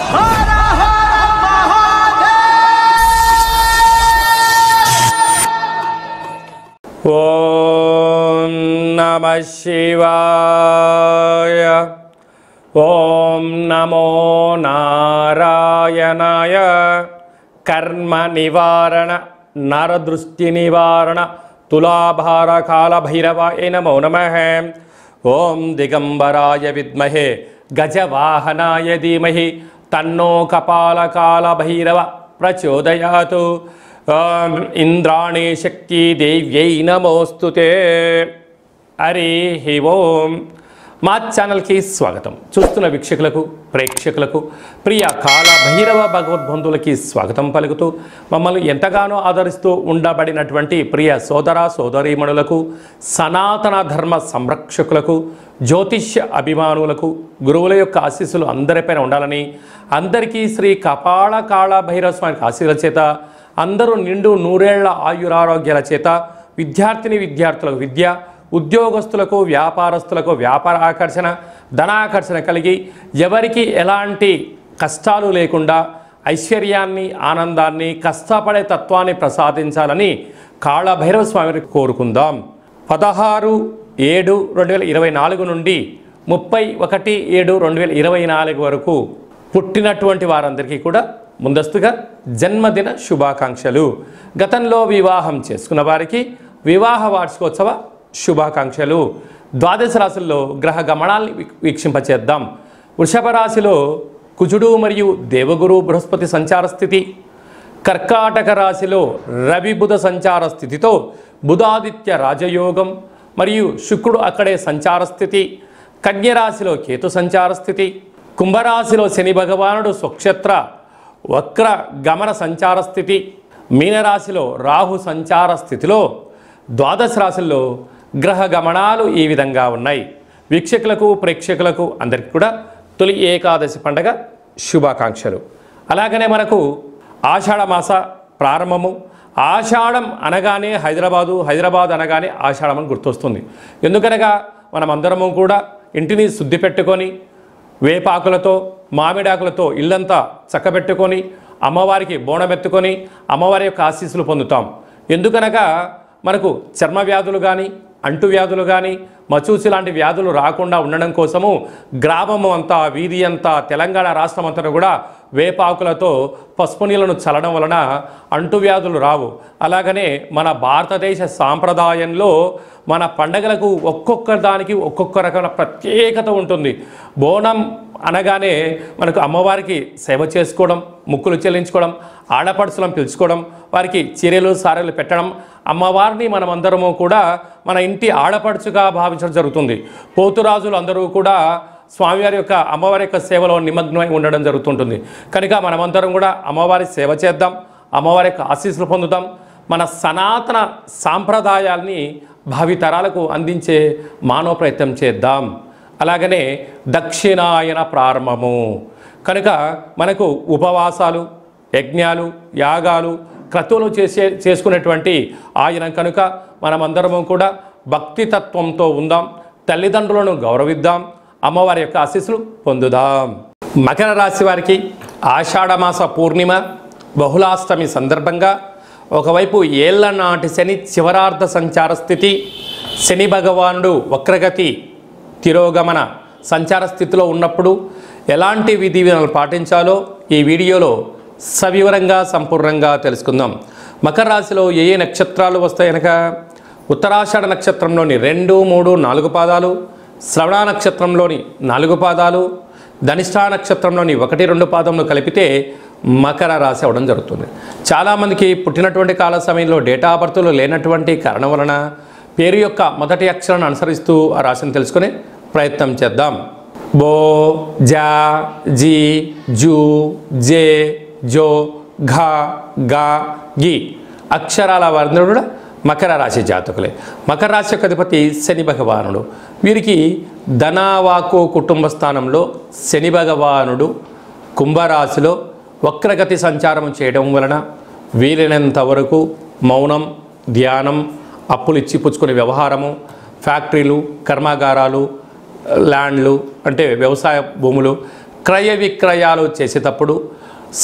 ఓం నమః శివాయ. ఓం నమో నారాయణాయ. కర్మ నివారణ నరదృష్టి నివారణ తులాభార కాల భైరవాయ నమో నమః. ఓం దిగంబరాయ విద్మహే గజవాహనాయ ధీమహి తన్నో కపాల కాల భైరవ ప్రచోదయాతు. ఇంద్రాణి శక్తి దేవ్యై నమోస్తుతే. హరి ఓం. మా ఛానల్కి స్వాగతం. చూస్తున్న వీక్షకులకు ప్రేక్షకులకు ప్రియ కాల భైరవ భగవద్బంధువులకి స్వాగతం పలుకుతూ మమ్మల్ని ఎంతగానో ఆదరిస్తూ ఉండబడినటువంటి ప్రియ సోదర సోదరీమణులకు సనాతన ధర్మ సంరక్షకులకు జ్యోతిష్య అభిమానులకు గురువుల యొక్క ఆశీస్సులు అందరిపైన ఉండాలని అందరికీ శ్రీ కపాల కాళ భైరవ స్వామి ఆశీస్సుల చేత అందరూ నిండు నూరేళ్ల ఆయురారోగ్యాల చేత విద్యార్థులకు విద్య, ఉద్యోగస్తులకు వ్యాపారస్తులకు వ్యాపార ఆకర్షణ, ధనాకర్షణ కలిగి ఎవరికి ఎలాంటి కష్టాలు లేకుండా ఐశ్వర్యాన్ని, ఆనందాన్ని, కష్టపడే తత్వాన్ని ప్రసాదించాలని కాళభైరవ స్వామిని కోరుకుందాం. 16/7/2024 నుండి 31/7/2024 వరకు పుట్టినటువంటి వారందరికీ కూడా ముందస్తుగా జన్మదిన శుభాకాంక్షలు. గతంలో వివాహం చేసుకున్న వారికి వివాహ వార్షికోత్సవ శుభాకాంక్షలు. ద్వాదశ రాశుల్లో గ్రహ గమనాల్ని వీక్షింపచేద్దాం. వృషభ రాశిలో కుజుడు మరియు దేవగురు బృహస్పతి సంచార స్థితి. కర్కాటక రాశిలో రవి బుధ సంచార స్థితితో బుధాదిత్య రాజయోగం మరియు శుక్రుడు అక్కడే సంచార స్థితి. కన్యరాశిలో కేతు సంచార స్థితి. కుంభరాశిలో శని భగవానుడు స్వక్షేత్ర వక్ర గమన సంచార స్థితి. మీనరాశిలో రాహు సంచార స్థితిలో ద్వాదశ రాశుల్లో గ్రహ గమనాలు ఈ విధంగా ఉన్నాయి. వీక్షకులకు ప్రేక్షకులకు అందరికీ కూడా తొలి ఏకాదశి పండగ శుభాకాంక్షలు. అలాగనే మనకు ఆషాఢ మాస ప్రారంభము. ఆషాఢం అనగానే హైదరాబాద్ అనగానే ఆషాఢం అని గుర్తొస్తుంది. ఎందుకనగా మనమందరము కూడా ఇంటిని శుద్ధి పెట్టుకొని వేపాకులతో మామిడాకులతో ఇల్లంతా చక్కబెట్టుకొని అమ్మవారికి బోనమెత్తుకొని అమ్మవారి యొక్క ఆశీస్సులు పొందుతాం. ఎందుకనగా మనకు చర్మ వ్యాధులు కానీ, అంటువ్యాధులు కానీ, మచూసి లాంటి వ్యాధులు రాకుండా ఉండడం కోసము గ్రామము అంతా, వీధి అంతా, తెలంగాణ రాష్ట్రం అంతా కూడా వేపాకులతో పసుపు నీళ్ళను చల్లడం వలన అంటువ్యాధులు రావు. అలాగనే మన భారతదేశ సాంప్రదాయంలో మన పండగలకు ఒక్కొక్క దానికి ఒక్కొక్క రకమైన ప్రత్యేకత ఉంటుంది. బోనం అనగానే మనకు అమ్మవారికి సేవ చేసుకోవడం, ముక్కులు చెల్లించుకోవడం, ఆడపడుచులను పిలుచుకోవడం, వారికి చీరలు సారెలు పెట్టడం, అమ్మవారిని మనమందరము కూడా మన ఇంటి ఆడపడుచుగా భావించడం జరుగుతుంది. పోతురాజులు అందరూ కూడా స్వామివారి యొక్క అమ్మవారి యొక్క సేవలో నిమగ్నమై ఉండడం జరుగుతుంటుంది. కనుక మనమందరం కూడా అమ్మవారి సేవ చేద్దాం, అమ్మవారి యొక్క ఆశీస్సులు పొందుతాం. మన సనాతన సాంప్రదాయాల్ని భావితరాలకు అందించే మానవ ప్రయత్నం చేద్దాం. అలాగనే దక్షిణాయన ప్రారంభము కనుక మనకు ఉపవాసాలు, యజ్ఞాలు, యాగాలు, క్రతువులు చేసుకునేటువంటి ఆయన కనుక మనమందరము కూడా భక్తితత్వంతో ఉందాం, తల్లిదండ్రులను గౌరవిద్దాం, అమ్మవారి యొక్క ఆశీస్సులు పొందుదాం. మకర రాశి వారికి ఆషాఢమాస పూర్ణిమ బహుళాష్టమి సందర్భంగా ఒకవైపు ఏళ్ల నాటి శని చివరార్ధ సంచార స్థితి, శని భగవానుడు వక్రగతి తిరోగమన సంచార స్థితిలో ఉన్నప్పుడు ఎలాంటి విధి విధానాలు పాటించాలో ఈ వీడియోలో సవివరంగా సంపూర్ణంగా తెలుసుకుందాం. మకర రాశిలో ఏ ఏ నక్షత్రాలు వస్తాయి కనుక ఉత్తరాషాఢ నక్షత్రంలోని 2, 3, 4 పాదాలు, శ్రవణ నక్షత్రంలోని 4 పాదాలు, ధనిష్ఠా నక్షత్రంలోని 1, 2 పాదములు కలిపితే మకర రాశి అవడం జరుగుతుంది. చాలామందికి పుట్టినటువంటి కాల సమయంలో డేటా ఆఫ్ బర్త్లు లేనటువంటి కారణం వలన పేరు యొక్క మొదటి అక్షరాన్ని అనుసరిస్తూ ఆ రాశిని తెలుసుకునే ప్రయత్నం చేద్దాం. బో, జా, జీ, జూ, జే, జో, ఘా, గా, గి అక్షరాల వారందరూ కూడా మకర రాశి జాతకులే. మకర రాశి యొక్క అధిపతి శని భగవానుడు. వీరికి ధనవాకు కుటుంబ స్థానంలో శని భగవానుడు కుంభరాశిలో వక్రగతి సంచారం చేయడం వలన వీలైనంత వరకు మౌనం, ధ్యానం, అప్పులు ఇచ్చి పుచ్చుకునే వ్యవహారము, ఫ్యాక్టరీలు, కర్మాగారాలు, ల్యాండ్లు అంటే వ్యవసాయ భూములు, క్రయ విక్రయాలు చేసేటప్పుడు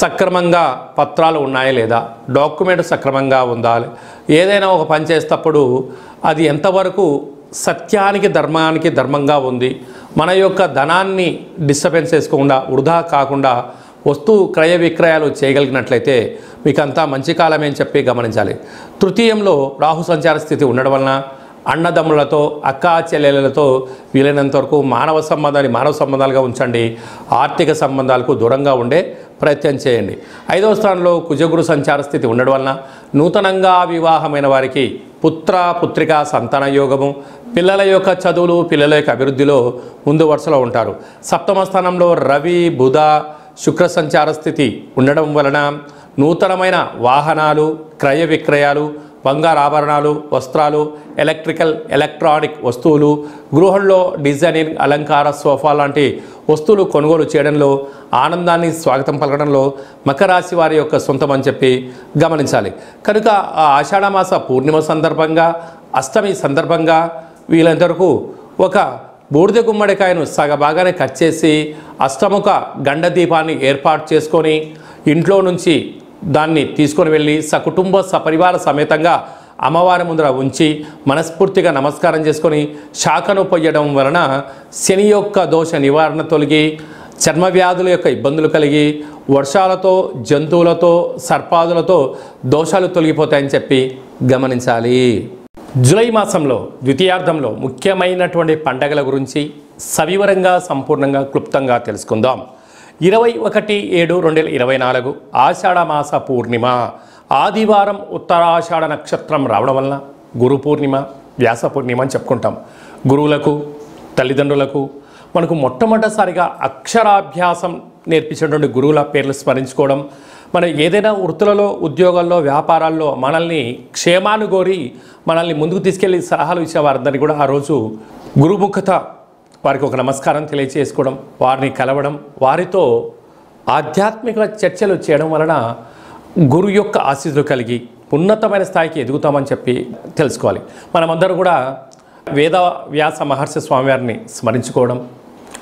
సక్రమంగా పత్రాలు ఉన్నాయా లేదా, డాక్యుమెంట్ సక్రమంగా ఉందా, ఏదైనా ఒక పని చేసేటప్పుడు అది ఎంతవరకు సత్యానికి ధర్మానికి ధర్మంగా ఉంది, మన యొక్క ధనాన్ని డిస్టర్బెన్స్ చేసుకోకుండా వృధా కాకుండా వస్తువు క్రయ విక్రయాలు చేయగలిగినట్లయితే మీకు అంతా మంచి కాలమే అని చెప్పి గమనించాలి. తృతీయంలో రాహు సంచార స్థితి ఉండడం వలన అన్నదమ్ములతో అక్కా చెల్లెలతో వీలైనంత వరకు మానవ సంబంధాలుగా ఉంచండి. ఆర్థిక సంబంధాలకు దూరంగా ఉండే ప్రయత్నం చేయండి. 5వ స్థానంలో కుజగురు సంచార స్థితి ఉండడం వలన నూతనంగా వివాహమైన వారికి పుత్రిక సంతాన యోగము, పిల్లల యొక్క చదువులు, పిల్లల యొక్క అభివృద్ధిలో ముందు వరుసలో ఉంటారు. 7వ స్థానంలో రవి బుధ శుక్ర సంచార స్థితి ఉండడం వలన నూతనమైన వాహనాలు, క్రయ విక్రయాలు, బంగారు ఆభరణాలు, వస్త్రాలు, ఎలక్ట్రానిక్ వస్తువులు, గృహంలో డిజైనింగ్, అలంకార, సోఫా లాంటి వస్తువులు కొనుగోలు చేయడంలో, ఆనందాన్ని స్వాగతం పలకడంలో మకర రాశి వారి యొక్క సొంతం అని చెప్పి గమనించాలి. కనుక ఆ ఆషాఢమాస పూర్ణిమ సందర్భంగా, అష్టమి సందర్భంగా వీళ్ళంతవరకు ఒక బూడిద గుమ్మడికాయను సగభాగానే కట్ చేసి అష్టముఖ గండ దీపాన్ని ఏర్పాటు చేసుకొని ఇంట్లో నుంచి దాన్ని తీసుకొని వెళ్ళి సకుటుంబ సపరివార సమేతంగా అమ్మవారి ముందర ఉంచి మనస్ఫూర్తిగా నమస్కారం చేసుకొని శాఖను పొయ్యడం వలన శని యొక్క దోష నివారణ తొలగి, చర్మ వ్యాధుల యొక్క ఇబ్బందులు కలిగి, వర్షాలతో, జంతువులతో, సర్పాదులతో దోషాలు తొలగిపోతాయని చెప్పి గమనించాలి. జూలై మాసంలో ద్వితీయార్థంలో ముఖ్యమైనటువంటి పండగల గురించి సవివరంగా సంపూర్ణంగా క్లుప్తంగా తెలుసుకుందాం. 21/7/2024 ఆషాఢమాస పూర్ణిమ ఆదివారం ఉత్తరాషాఢ నక్షత్రం రావడం వలన గురు పూర్ణిమ, వ్యాస పూర్ణిమ అని చెప్పుకుంటాం. గురువులకు, తల్లిదండ్రులకు మనకు మొట్టమొదటిసారిగా అక్షరాభ్యాసం నేర్పించినటువంటి గురువుల పేర్లు స్మరించుకోవడం, మన ఏదైనా వృత్తులలో, ఉద్యోగాల్లో, వ్యాపారాల్లో మనల్ని క్షేమాన్ని కోరి మనల్ని ముందుకు తీసుకెళ్లి సలహాలు ఇచ్చే వారందరినీ కూడా ఆ రోజు గురుముఖత వారికి ఒక నమస్కారం తెలియచేసుకోవడం, వారిని కలవడం, వారితో ఆధ్యాత్మిక చర్చలు చేయడం వలన గురు యొక్క ఆశీస్సులు కలిగి ఉన్నతమైన స్థాయికి ఎదుగుతామని చెప్పి తెలుసుకోవాలి. మనమందరూ కూడా వేద వ్యాస మహర్షి స్వామివారిని స్మరించుకోవడం,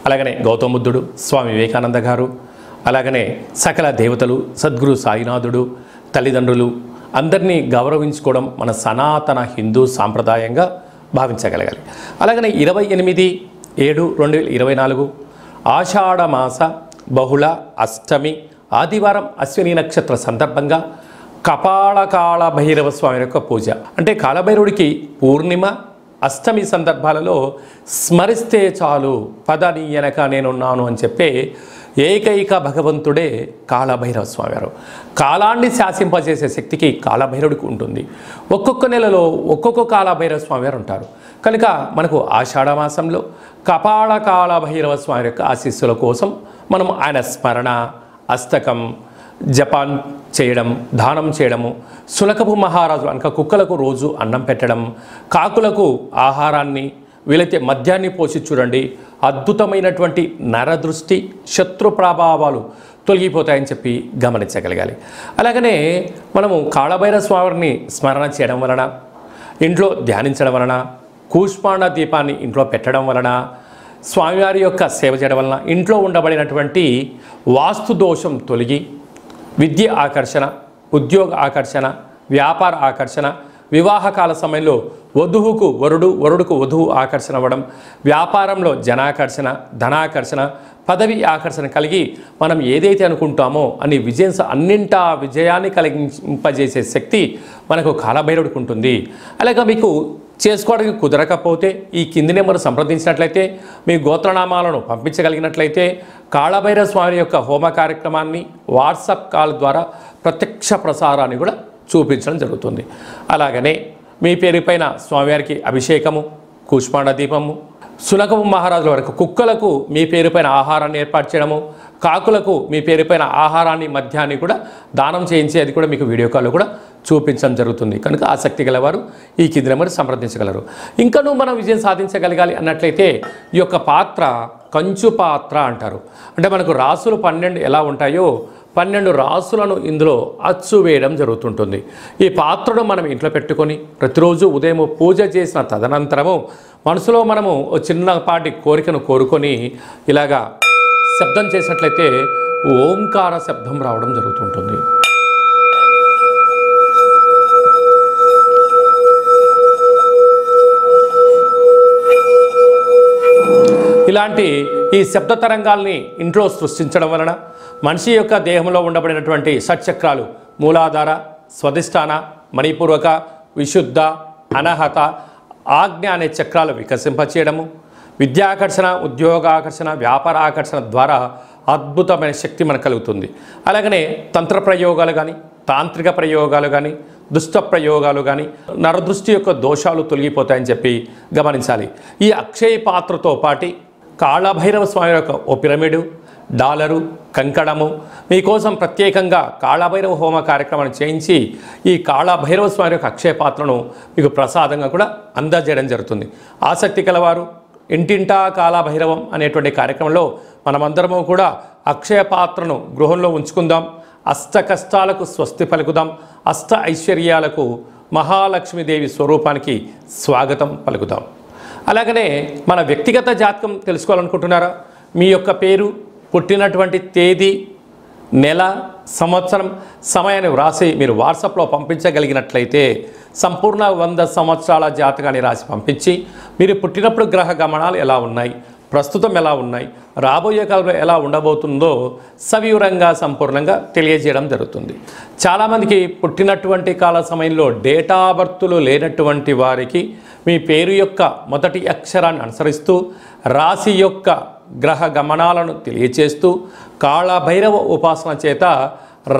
అలాగనే గౌతమ బుద్ధుడు, స్వామి వివేకానంద గారు, అలాగనే సకల దేవతలు, సద్గురు సాయినాథుడు, తల్లిదండ్రులు అందరినీ గౌరవించుకోవడం మన సనాతన హిందూ సాంప్రదాయంగా భావించగలగాలి. అలాగనే 28/7/2024 ఆషాఢమాస బహుళ అష్టమి ఆదివారం అశ్విని నక్షత్ర సందర్భంగా కపాళకాళ భైరవ స్వామి యొక్క పూజ. అంటే కాళభైరవుడికి పూర్ణిమ, అష్టమి సందర్భాలలో స్మరిస్తే చాలు పదని వెనక నేనున్నాను అని చెప్పే ఏకైక భగవంతుడే కాళభైరవ స్వామివారు. కాలాన్ని శాసింపజేసే శక్తికి కాళభైరవుడికి ఉంటుంది. ఒక్కొక్క నెలలో ఒక్కొక్క కాళభైరవ స్వామివారు ఉంటారు. కనుక మనకు ఆషాఢమాసంలో కపాళకాళ భైరవ స్వామి యొక్క ఆశీస్సుల కోసం మనం ఆయన స్మరణ, అష్టకం, జపాన్ చేయడం, దానం చేయడము, శునకపు మహారాజు అనక కుక్కలకు రోజు అన్నం పెట్టడం, కాకులకు ఆహారాన్ని వీలైతే మద్యాన్ని పోసి చూడండి, అద్భుతమైనటువంటి నరదృష్టి, శత్రు ప్రభావాలు తొలగిపోతాయని చెప్పి గమనించగలగాలి. అలాగనే మనము కాళభైరవ స్వామిని స్మరణ చేయడం వలన, ఇంట్లో ధ్యానించడం వలన, కూష్మాండ దీపాన్ని ఇంట్లో పెట్టడం వలన, స్వామివారి యొక్క సేవ చేయడం వలన ఇంట్లో ఉండబడినటువంటి వాస్తు దోషం తొలగి విద్య ఆకర్షణ, ఉద్యోగ ఆకర్షణ, వ్యాపార ఆకర్షణ, వివాహకాల సమయంలో వధువుకు వరుడు, వరుడుకు వధువు ఆకర్షణ అవ్వడం, వ్యాపారంలో జనాకర్షణ, ధనాకర్షణ, పదవి ఆకర్షణ కలిగి మనం ఏదైతే అనుకుంటామో అని అన్నింటా విజయాన్ని కలిగింపజేసే శక్తి మనకు కాళభైరవుడికి ఉంటుంది. అలాగే మీకు చేసుకోవడానికి కుదరకపోతే ఈ కింది నెంబర్ సంప్రదించినట్లయితే, మీ గోత్రనామాలను పంపించగలిగినట్లయితే కాళభైరవ స్వామి యొక్క హోమ కార్యక్రమాన్ని వాట్సాప్ కాల్ ద్వారా ప్రత్యక్ష ప్రసారాన్ని కూడా చూపించడం జరుగుతుంది. అలాగనే మీ పేరుపైన స్వామివారికి అభిషేకము, కూష్మాండ దీపము, శునకపు మహారాజుల వరకు కుక్కలకు మీ పేరుపైన ఆహారాన్ని ఏర్పాటు చేయడము, కాకులకు మీ పేరుపైన ఆహారాన్ని, మద్యాన్ని కూడా దానం చేయించి అది కూడా మీకు వీడియో కాల్లో కూడా చూపించడం జరుగుతుంది. కనుక ఆసక్తి గలవారు ఈ కింది నెంబర్ సంప్రదించగలరు. ఇంకనూ మనం విజయం సాధించగలగాలి అన్నట్లయితే ఈ యొక్క పాత్ర కంచు పాత్ర అంటారు. అంటే మనకు రాసులు 12 ఎలా ఉంటాయో 12 రాసులను ఇందులో అచ్చు వేయడం జరుగుతుంటుంది. ఈ పాత్రను మనం ఇంట్లో పెట్టుకొని ప్రతిరోజు ఉదయం పూజ చేసిన తదనంతరము మనసులో మనము చిన్నపాటి కోరికను కోరుకొని ఇలాగా శబ్దం చేసినట్లయితే ఓంకార శబ్దం రావడం జరుగుతుంటుంది. ఇలాంటి ఈ శబ్ద తరంగాల్ని ఇంట్లో సృష్టించడం వలన మనిషి యొక్క దేహంలో ఉండబడినటువంటి షట్చక్రాలు మూలాధార, స్వధిష్టాన, మణిపూర్వక, విశుద్ధ, అనహత, ఆజ్ఞ అనే చక్రాలు వికసింపచేయడము, విద్యాకర్షణ, ఉద్యోగాకర్షణ, వ్యాపార ఆకర్షణ ద్వారా అద్భుతమైన శక్తి మనకు కలుగుతుంది. అలాగనే తంత్ర ప్రయోగాలు కానీ, తాంత్రిక ప్రయోగాలు కానీ, దుష్ట ప్రయోగాలు కానీ, నరదృష్టి యొక్క దోషాలు తొలగిపోతాయని చెప్పి గమనించాలి. ఈ అక్షయ పాత్రతో పాటు కాళభైరవ స్వామి యొక్క ఓ పిరమిడు, డాలరు, కంకణము మీకోసం ప్రత్యేకంగా కాళభైరవ హోమ కార్యక్రమాన్ని చేయించి ఈ కాళభైరవ స్వామి యొక్క అక్షయ పాత్రను మీకు ప్రసాదంగా కూడా అందజేయడం జరుగుతుంది. ఆసక్తి కలవారు ఇంటింటా కాళభైరవం అనేటువంటి కార్యక్రమంలో మనమందరము కూడా అక్షయ పాత్రను గృహంలో ఉంచుకుందాం. అష్ట కష్టాలకు స్వస్తి పలుకుదాం. అష్ట ఐశ్వర్యాలకు మహాలక్ష్మీదేవి స్వరూపానికి స్వాగతం పలుకుదాం. అలాగనే మన వ్యక్తిగత జాతకం తెలుసుకోవాలనుకుంటున్నారా? మీ యొక్క పేరు, పుట్టినటువంటి తేదీ, నెల, సంవత్సరం, సమయాన్ని వ్రాసి మీరు వాట్సాప్లో పంపించగలిగినట్లయితే సంపూర్ణ 100 సంవత్సరాల జాతకాన్ని రాసి పంపించి మీరు పుట్టినప్పుడు గ్రహ గమనాలు ఎలా ఉన్నాయి, ప్రస్తుతం ఎలా ఉన్నాయి, రాబోయే కాలంలో ఎలా ఉండబోతుందో సవివరంగా సంపూర్ణంగా తెలియజేయడం జరుగుతుంది. చాలామందికి పుట్టినటువంటి కాల సమయంలో డేటా బర్తులు లేనటువంటి వారికి మీ పేరు యొక్క మొదటి అక్షరాన్ని అనుసరిస్తూ రాశి యొక్క గ్రహ గమనాలను తెలియచేస్తూ కాళభైరవ ఉపాసన చేత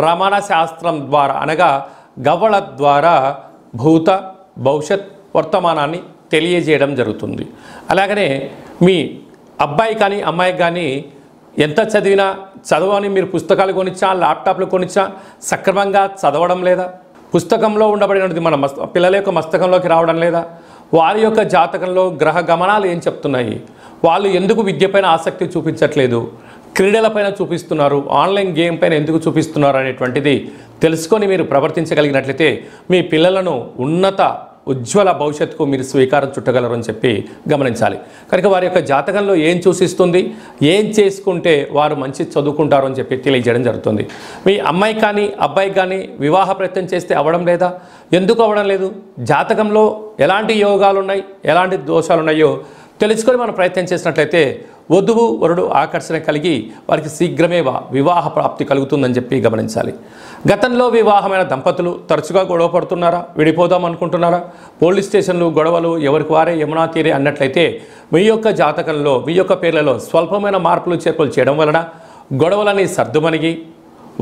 రమణ శాస్త్రం ద్వారా అనగా గవ్వళ ద్వారా భూత, భవిష్యత్, వర్తమానాన్ని తెలియజేయడం జరుగుతుంది. అలాగనే మీ అబ్బాయి కానీ అమ్మాయి కానీ ఎంత చదివినా చదవని మీరు పుస్తకాలు కొనిచ్చా, ల్యాప్టాప్లు కొనిచ్చా సక్రమంగా చదవడం లేదా? పుస్తకంలో ఉండబడినది మన పిల్లల యొక్క మస్తకంలోకి రావడం లేదా? వారి యొక్క జాతకంలో గ్రహ గమనాలు ఏం చెప్తున్నాయి? వాళ్ళు ఎందుకు విద్యపైన ఆసక్తి చూపించట్లేదు, క్రీడలపైన చూపిస్తున్నారు, ఆన్లైన్ గేమ్ పైన ఎందుకు చూపిస్తున్నారు అనేటువంటిది తెలుసుకొని మీరు ప్రవర్తించగలిగినట్లయితే మీ పిల్లలను ఉన్నత ఉజ్వల భవిష్యత్తుకు మీరు స్వీకారం చుట్టగలరు అని చెప్పి గమనించాలి. కనుక వారి యొక్క జాతకంలో ఏం సూచిస్తుంది, ఏం చేసుకుంటే వారు మంచి చదువుకుంటారు అని చెప్పి తెలియజేయడం జరుగుతుంది. మీ అమ్మాయి కానీ అబ్బాయి కానీ వివాహ ప్రయత్నం చేస్తే అవ్వడం లేదా? ఎందుకు అవ్వడం లేదు? జాతకంలో ఎలాంటి యోగాలు ఉన్నాయి, ఎలాంటి దోషాలు ఉన్నాయో తెలుసుకొని మనం ప్రయత్నం చేసినట్లయితే వధువు వరుడు ఆకర్షణ కలిగి వారికి శీఘ్రమే వివాహ ప్రాప్తి కలుగుతుందని చెప్పి గమనించాలి. గతంలో వివాహమైన దంపతులు తరచుగా గొడవ పడుతున్నారా, విడిపోదాం అనుకుంటున్నారా? పోలీస్ స్టేషన్లు, గొడవలు ఎవరికి వారే యమునా తీరే అన్నట్లయితే మీ యొక్క జాతకంలో మీ యొక్క పేర్లలో స్వల్పమైన మార్పులు చేర్పులు చేయడం వలన గొడవలని సర్దుమణిగి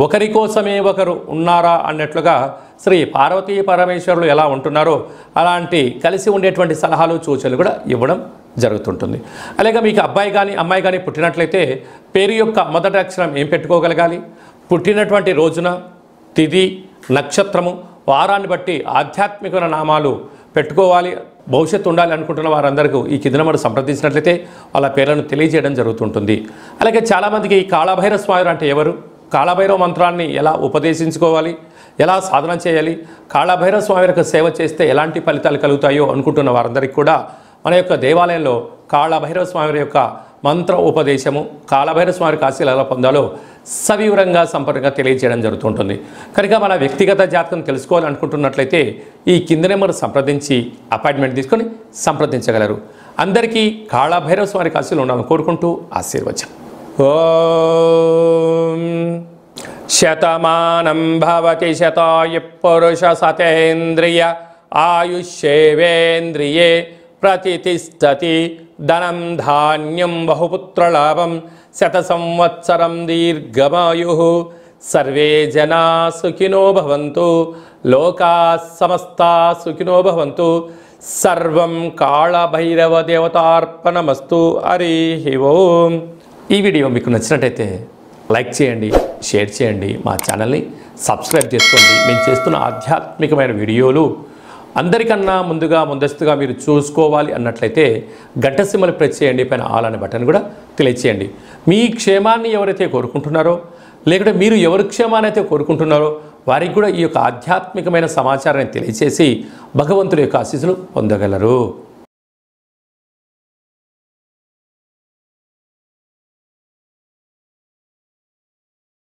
ఒకరి కోసమే ఒకరు ఉన్నారా అన్నట్లుగా శ్రీ పార్వతీ పరమేశ్వరులు ఎలా ఉంటున్నారో అలాంటి కలిసి ఉండేటువంటి సలహాలు, సూచనలు కూడా ఇవ్వడం జరుగుతుంటుంది. అలాగే మీకు అబ్బాయి కానీ అమ్మాయి కానీ పుట్టినట్లయితే పేరు యొక్క మొదటి అక్షరం ఏం పెట్టుకోగలగాలి? పుట్టినటువంటి రోజున, తిథి, నక్షత్రము, వారాన్ని బట్టి ఆధ్యాత్మిక నామాలు పెట్టుకోవాలి. భవిష్యత్తు ఉండాలి అనుకుంటున్న వారందరికీ ఈ కింద నెంబర్ సంప్రదించినట్లయితే వాళ్ళ పేర్లను తెలియజేయడం జరుగుతుంటుంది. అలాగే చాలామందికి ఈ కాళభైరవ స్వామి అంటే ఎవరు, కాళభైరవ మంత్రాన్ని ఎలా ఉపదేశించుకోవాలి, ఎలా సాధన చేయాలి, కాళభైరవ స్వామి యొక్క సేవ చేస్తే ఎలాంటి ఫలితాలు కలుగుతాయో అనుకుంటున్న వారందరికీ కూడా మన యొక్క దేవాలయంలో కాళభైరవ స్వామి యొక్క మంత్ర ఉపదేశము, కాళభైరవ స్వామి ఆశీస్సులు ఎలా పొందాలో సవివరంగా సంపూర్ణంగా తెలియజేయడం జరుగుతుంటుంది. కనుక మన వ్యక్తిగత జాతకం తెలుసుకోవాలనుకుంటున్నట్లయితే ఈ కింద నెంబర్ సంప్రదించి అపాయింట్మెంట్ తీసుకొని సంప్రదించగలరు. అందరికీ కాళభైరవ స్వామి ఆశీస్సులు ఉండాలని కోరుకుంటూ ఆశీర్వచనం. ఓం శతమానం భవతి శతాయు పురుష సతేంద్రియ ఆయుష్యేవేంద్రియే ప్రతిష్టతి ధనం ధాన్యం బహుపుత్రలాభం శత సంవత్సరం దీర్ఘమాయు సర్వే జనా సుఖినో భవంతు లోకా సమస్తా సుఖినో భవంతు సర్వం కాళభైరవ దేవతార్పణమస్తు. హరి ఓం. ఈ వీడియో మీకు నచ్చినట్టయితే లైక్ చేయండి, షేర్ చేయండి, మా ఛానల్ని సబ్స్క్రైబ్ చేసుకోండి. మేము చేస్తున్న ఆధ్యాత్మికమైన వీడియోలు అందరికన్నా ముందస్తుగా మీరు చూసుకోవాలి అన్నట్లయితే గంట సింబల్ ప్రెస్ చేయండి, పైన ఆల్ అనే బటన్ కూడా తెలియచేయండి. మీ క్షేమాన్ని ఎవరైతే కోరుకుంటున్నారో లేకుంటే మీరు ఎవరి క్షేమాన్ని అయితే కోరుకుంటున్నారో వారికి కూడా ఈ యొక్క ఆధ్యాత్మికమైన సమాచారాన్ని తెలియచేసి భగవంతుడి యొక్క ఆశీస్సులు పొందగలరు.